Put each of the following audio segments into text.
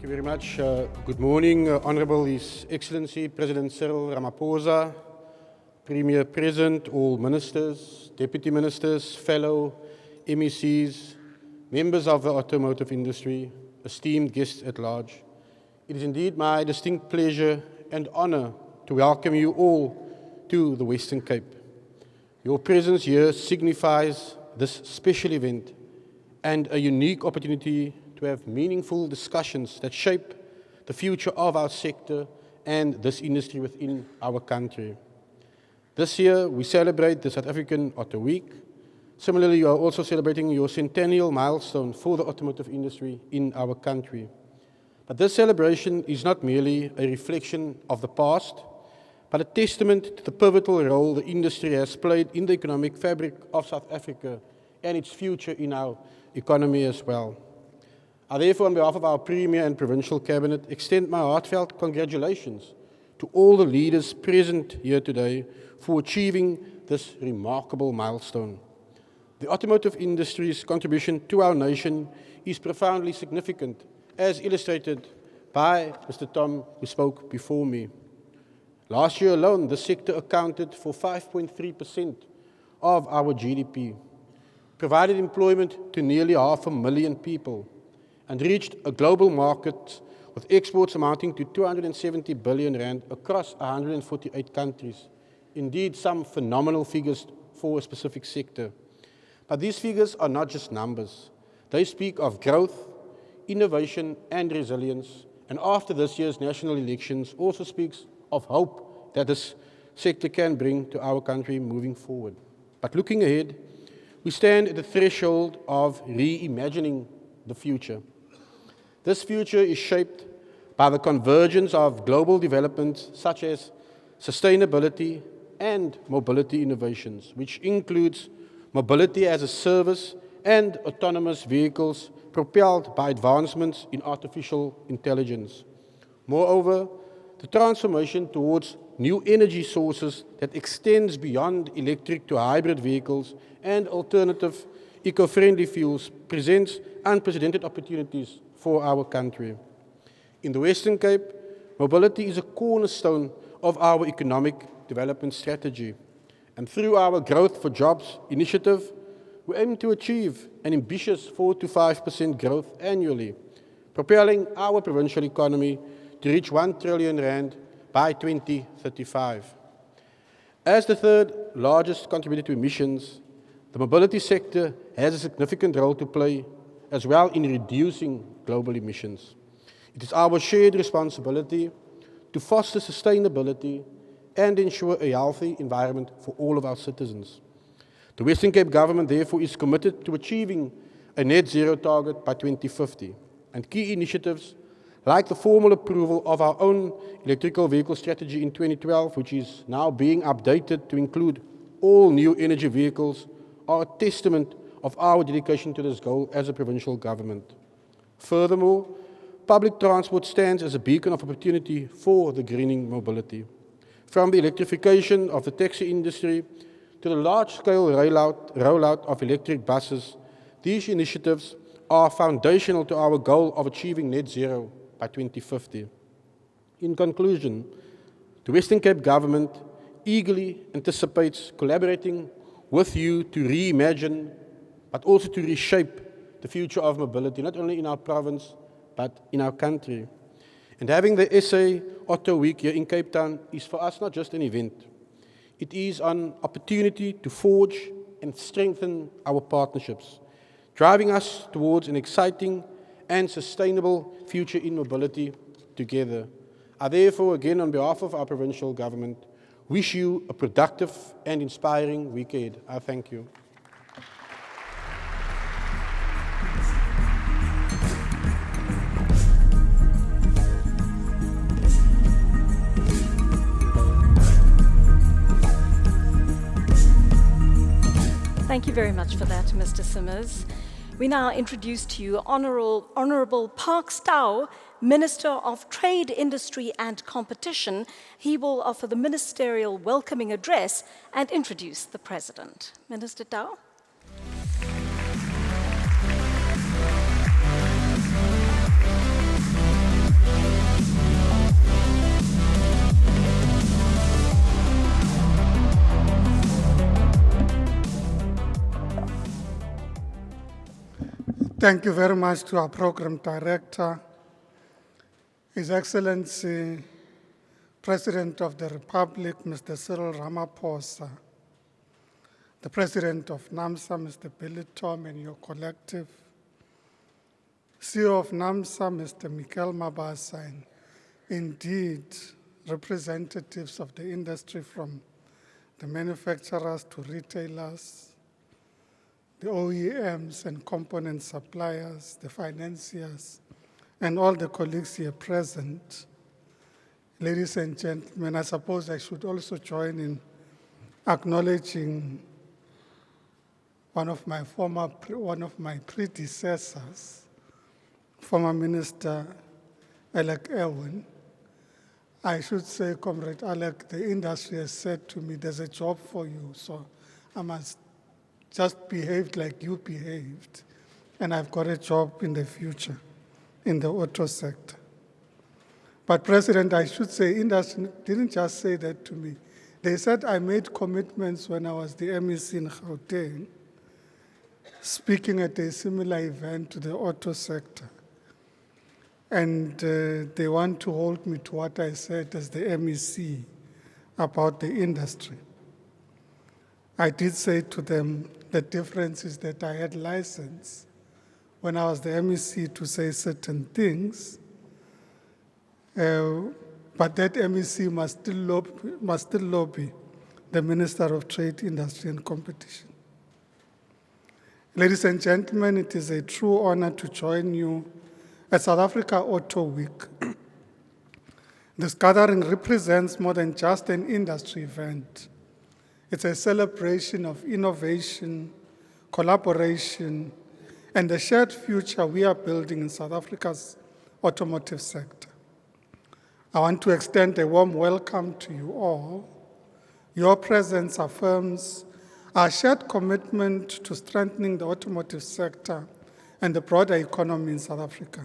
you very much. Good morning, Honourable His Excellency President Cyril Ramaphosa, Premier Present, all ministers, deputy ministers, fellow MECs, members of the automotive industry, esteemed guests at large. It is indeed my distinct pleasure and honour to welcome you all to the Western Cape. Your presence here signifies this special event and a unique opportunity to have meaningful discussions that shape the future of our sector and this industry within our country. This year, we celebrate the South African Auto Week. Similarly, you are also celebrating your centennial milestone for the automotive industry in our country. But this celebration is not merely a reflection of the past, but a testament to the pivotal role the industry has played in the economic fabric of South Africa and its future in our economy as well. I therefore, on behalf of our Premier and Provincial Cabinet, extend my heartfelt congratulations to all the leaders present here today for achieving this remarkable milestone. The automotive industry's contribution to our nation is profoundly significant, as illustrated by Mr. Tom, who spoke before me. Last year alone, the sector accounted for 5.3% of our GDP, provided employment to nearly 500,000 people, and reached a global market with exports amounting to 270 billion rand across 148 countries. Indeed, some phenomenal figures for a specific sector. But these figures are not just numbers. They speak of growth, innovation, and resilience. And after this year's national elections, also speaks of hope that this sector can bring to our country moving forward. But looking ahead, we stand at the threshold of reimagining the future. This future is shaped by the convergence of global developments such as sustainability and mobility innovations, which includes mobility as a service and autonomous vehicles propelled by advancements in artificial intelligence. Moreover, the transformation towards new energy sources that extends beyond electric to hybrid vehicles and alternative eco-friendly fuels presents unprecedented opportunities for our country. In the Western Cape, mobility is a cornerstone of our economic development strategy. And through our Growth for Jobs initiative, we aim to achieve an ambitious 4 to 5% growth annually, propelling our provincial economy to reach 1 trillion rand by 2035. As the third largest contributor to emissions, the mobility sector has a significant role to play as well in reducing global emissions. It is our shared responsibility to foster sustainability and ensure a healthy environment for all of our citizens. The Western Cape Government, therefore, is committed to achieving a net zero target by 2050, and key initiatives like the formal approval of our own electrical vehicle strategy in 2012, which is now being updated to include all new energy vehicles, are a testament of our dedication to this goal as a provincial government. Furthermore, public transport stands as a beacon of opportunity for the greening mobility. From the electrification of the taxi industry to the large-scale rollout of electric buses, these initiatives are foundational to our goal of achieving net zero by 2050. In conclusion, the Western Cape Government eagerly anticipates collaborating with you to reimagine, but also to reshape the future of mobility, not only in our province, but in our country. And having the SA Auto Week here in Cape Town is for us not just an event. It is an opportunity to forge and strengthen our partnerships, driving us towards an exciting and sustainable future in mobility together. I therefore, again, on behalf of our provincial government, wish you a productive and inspiring week ahead. I thank you. Thank you very much for that, Mr. Simmers. We now introduce to you Honourable Park Stow, Minister of Trade, Industry and Competition. He will offer the ministerial welcoming address and introduce the President. Minister Dow. Thank you very much to our Program Director, His Excellency, President of the Republic, Mr. Cyril Ramaphosa, the President of NAMSA, Mr. Billy Tom, and your collective, CEO of NAMSA, Mr. Mikel Mabasa, and indeed representatives of the industry from the manufacturers to retailers, the OEMs and component suppliers, the financiers, and all the colleagues here present. Ladies and gentlemen, I suppose I should also join in acknowledging one of my predecessors, former Minister Alec Erwin. I should say, Comrade Alec, the industry has said to me, there's a job for you, so I must just behave like you behaved, and I've got a job in the future in the auto sector. But President, I should say, industry didn't just say that to me. They said I made commitments when I was the MEC in Gauteng, speaking at a similar event to the auto sector. And they want to hold me to what I said as the MEC about the industry. I did say to them, the difference is that I had license when I was the MEC to say certain things, but that MEC must still lobby the Minister of Trade, Industry and Competition. Ladies and gentlemen, it is a true honor to join you at South Africa Auto Week. This gathering represents more than just an industry event. It's a celebration of innovation, collaboration, and the shared future we are building in South Africa's automotive sector. I want to extend a warm welcome to you all. Your presence affirms our shared commitment to strengthening the automotive sector and the broader economy in South Africa.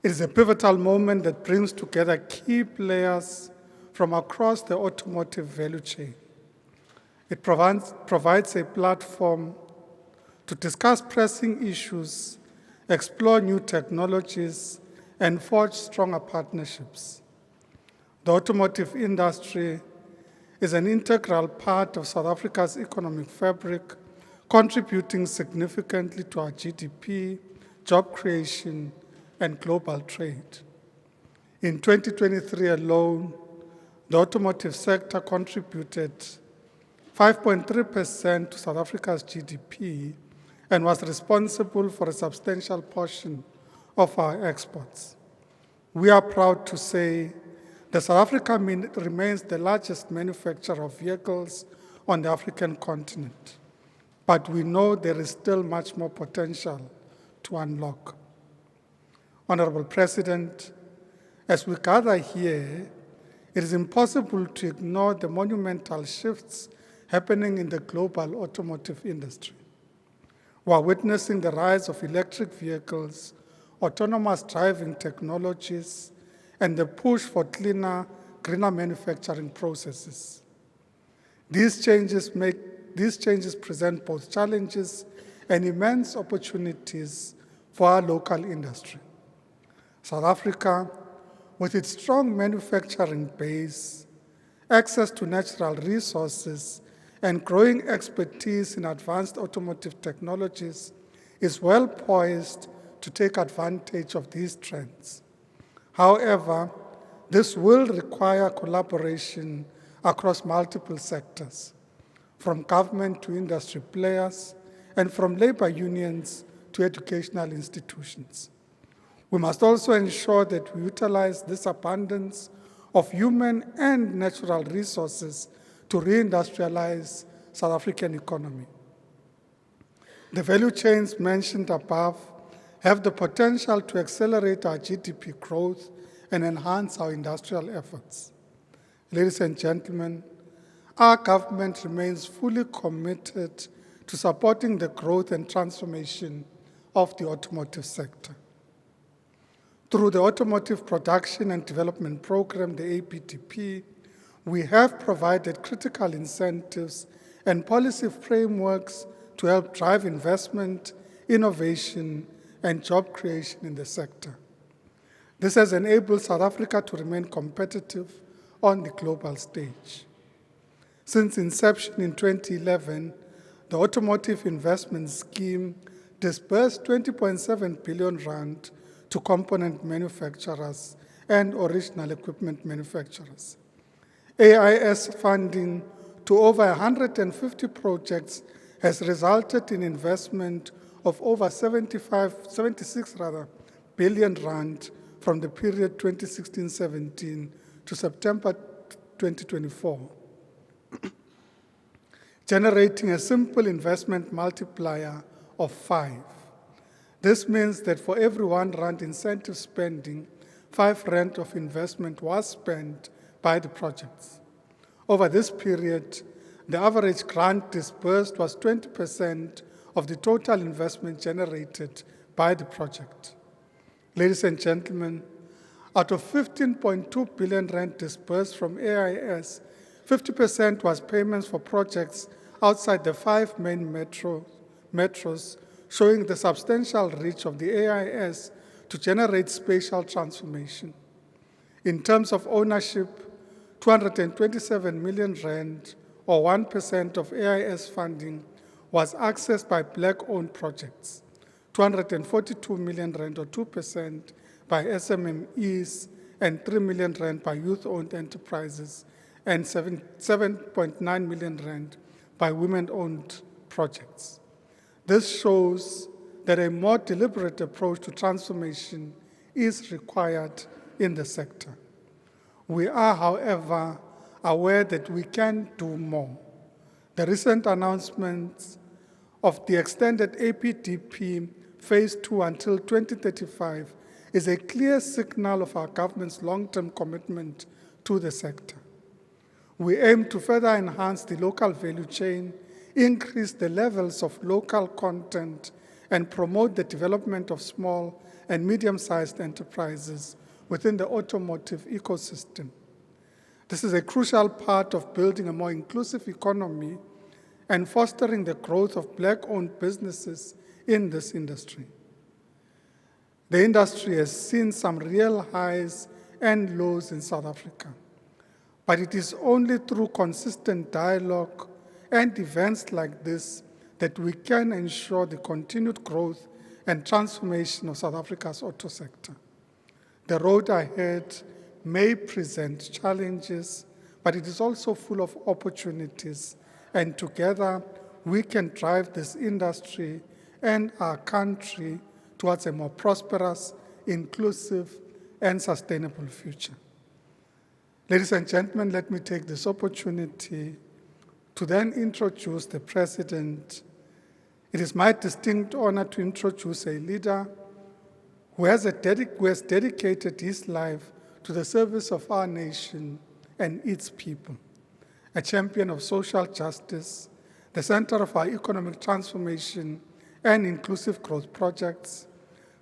It is a pivotal moment that brings together key players from across the automotive value chain. It provides a platform to discuss pressing issues, explore new technologies, and forge stronger partnerships. The automotive industry is an integral part of South Africa's economic fabric, contributing significantly to our GDP, job creation, and global trade. In 2023 alone, the automotive sector contributed 5.3% to South Africa's GDP and was responsible for a substantial portion of our exports. We are proud to say that South Africa remains the largest manufacturer of vehicles on the African continent, but we know there is still much more potential to unlock. Honorable President, as we gather here, it is impossible to ignore the monumental shifts happening in the global automotive industry. We are witnessing the rise of electric vehicles, autonomous driving technologies, and the push for cleaner, greener manufacturing processes. These changes present both challenges and immense opportunities for our local industry. South Africa, with its strong manufacturing base, access to natural resources, and growing expertise in advanced automotive technologies, is well poised to take advantage of these trends. However, this will require collaboration across multiple sectors, from government to industry players, and from labor unions to educational institutions. We must also ensure that we utilize this abundance of human and natural resources to reindustrialize South African economy. The value chains mentioned above have the potential to accelerate our GDP growth and enhance our industrial efforts. Ladies and gentlemen, our government remains fully committed to supporting the growth and transformation of the automotive sector. Through the Automotive Production and Development Program, the APDP, we have provided critical incentives and policy frameworks to help drive investment, innovation, and job creation in the sector. This has enabled South Africa to remain competitive on the global stage. Since inception in 2011, the Automotive Investment Scheme disbursed 20.7 billion rand to component manufacturers and original equipment manufacturers. AIS funding to over 150 projects has resulted in investment of over 76 billion rand from the period 2016-17 to September 2024, generating a simple investment multiplier of 5. This means that for every 1 rand incentive spending, 5 rand of investment was spent by the projects. Over this period, the average grant disbursed was 20% of the total investment generated by the project. Ladies and gentlemen, out of 15.2 billion rand disbursed from AIS, 50% was payments for projects outside the 5 main metros, showing the substantial reach of the AIS to generate spatial transformation. In terms of ownership, 227 million rand, or 1% of AIS funding, was accessed by Black-owned projects, 242 million rand, or 2%, by SMMEs, and 3 million rand by youth-owned enterprises, and 7.9 million rand by women-owned projects. This shows that a more deliberate approach to transformation is required in the sector. We are, however, aware that we can do more. The recent announcements of the extended APDP Phase 2 until 2035 is a clear signal of our government's long-term commitment to the sector. We aim to further enhance the local value chain, increase the levels of local content, and promote the development of small and medium-sized enterprises within the automotive ecosystem. This is a crucial part of building a more inclusive economy and fostering the growth of Black-owned businesses in this industry. The industry has seen some real highs and lows in South Africa, but it is only through consistent dialogue and events like this that we can ensure the continued growth and transformation of South Africa's auto sector. The road ahead may present challenges, but it is also full of opportunities, and together we can drive this industry and our country towards a more prosperous, inclusive, and sustainable future. Ladies and gentlemen, let me take this opportunity to then introduce the President. It is my distinct honor to introduce a leader who has dedicated his life to the service of our nation and its people, a champion of social justice, the center of our economic transformation and inclusive growth projects.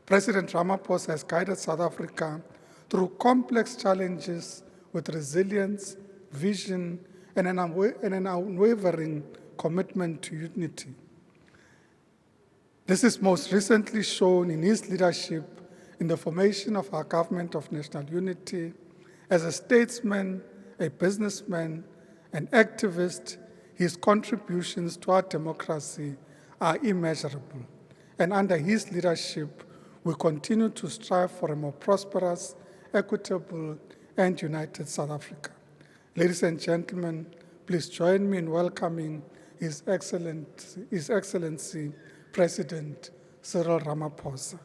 President Ramaphosa has guided South Africa through complex challenges with resilience, vision, and an unwavering commitment to unity. This is most recently shown in his leadership in the formation of our government of national unity. As a statesman, a businessman, an activist, his contributions to our democracy are immeasurable. And under his leadership, we continue to strive for a more prosperous, equitable, and united South Africa. Ladies and gentlemen, please join me in welcoming His Excellency, President Cyril Ramaphosa.